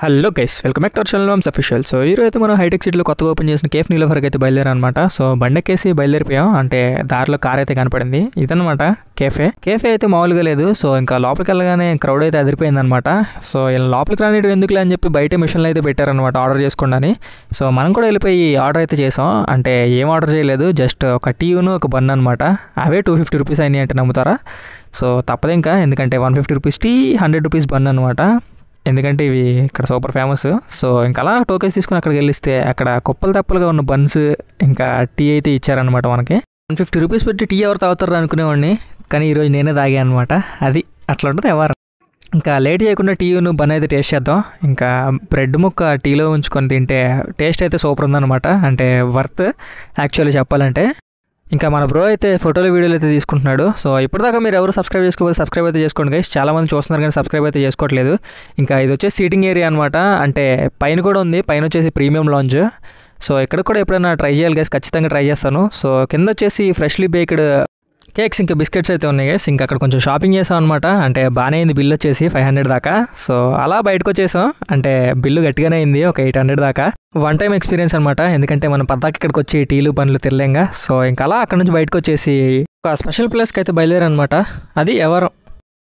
Hello guys, welcome back to our channel official. So ఈరోజు అయితే మనం హైటెక్ సిటీలో కొత్తగా ఓపెన్ చేసిన కేఫ్ నీలోఫర్కి అయితే బయలుదేరాం అనమాట. సో బండెక్కేసి బయలుదేరిపోయాం. అంటే దారిలో కార్ అయితే కనపడింది. ఇదనమాట కేఫే అయితే మామూలుగా లేదు. సో ఇంకా లోపలికి వెళ్ళగానే క్రౌడ్ అయితే అదిరిపోయింది అనమాట. సో ఇలా లోపలికి రానిటి ఎందుకులే అని చెప్పి బయట మిషన్లు అయితే పెట్టారనమాట ఆర్డర్ చేసుకోండి. సో మనం కూడా వెళ్ళిపోయి ఆర్డర్ అయితే చేసాం. అంటే ఏం ఆర్డర్ చేయలేదు, జస్ట్ ఒక టీను ఒక బన్ అనమాట. అవే 250 రూపీస్ అయినాయి అంటే నమ్ముతారా? సో తప్పదు ఇంకా, ఎందుకంటే 150 రూపీస్ టీ, 100 రూపీస్ బన్ అనమాట. ఎందుకంటే ఇవి ఇక్కడ సూపర్ ఫేమస్. సో ఇంకా అలా టోకెన్స్ తీసుకుని అక్కడికి వెళ్ళిస్తే అక్కడ కుప్పలు తప్పలుగా ఉన్న బన్స్ ఇంకా టీ అయితే ఇచ్చారనమాట. మనకి 150 రూపీస్ పెట్టి టీ ఎవరు తాగుతారు అనుకునేవాడిని, కానీ ఈరోజు నేనే తాగా అనమాట. అది అట్లా ఉంటుంది ఎవరు. ఇంకా లేట్ చేయకుండా టీను బన్ అయితే టేస్ట్ చేద్దాం. ఇంకా బ్రెడ్ ముక్క టీలో ఉంచుకొని తింటే టేస్ట్ అయితే సూపర్ ఉందన్నమాట. అంటే వర్త్ యాక్చువల్లీ చెప్పాలంటే. ఇంకా మన బ్రో అయితే ఫోటోలు వీడియోలు అయితే తీసుకుంటున్నాడు. సో ఇప్పటిదాకా మీరు ఎవరు సబ్స్క్రైబ్ చేసుకోవాలి, సబ్స్క్రైబ్ అయితే చేసుకోండి గైస్. చాలా మంది చూస్తున్నారు కానీ సబ్స్క్రైబ్ అయితే చేసుకోవట్లేదు. ఇంకా ఇది వచ్చేసి సీటింగ్ ఏరియా అనమాట. అంటే పైన కూడా ఉంది, పైన వచ్చేసి ప్రీమియం లాంజ్. సో ఇక్కడ కూడా ఎప్పుడైనా ట్రై చేయాలి గైస్, ఖచ్చితంగా ట్రై చేస్తాను. సో కింద వచ్చేసి ఫ్రెష్లీ బేక్డ్ కేక్స్ ఇంకా బిస్కెట్స్ అయితే ఉన్నాయి గైస్. ఇంకా అక్కడ కొంచెం షాపింగ్ చేసాం అనమాట. అంటే బాగానే అయింది బిల్ వచ్చేసి 500 దాకా. సో అలా బయటకు వచ్చేసాం. అంటే బిల్లు గట్టిగానే అయింది, ఒక 800 దాకా. వన్ టైం ఎక్స్పీరియన్స్ అనమాట. ఎందుకంటే మనం పద్దాకి ఇక్కడికి వచ్చి టీలు బండ్లు తిరలేంగా. సో ఇంకా అలా అక్కడ నుంచి బయటకు వచ్చేసి ఒక స్పెషల్ ప్లేస్కి అయితే బయలుదేరనమాట. అది ఎవరం.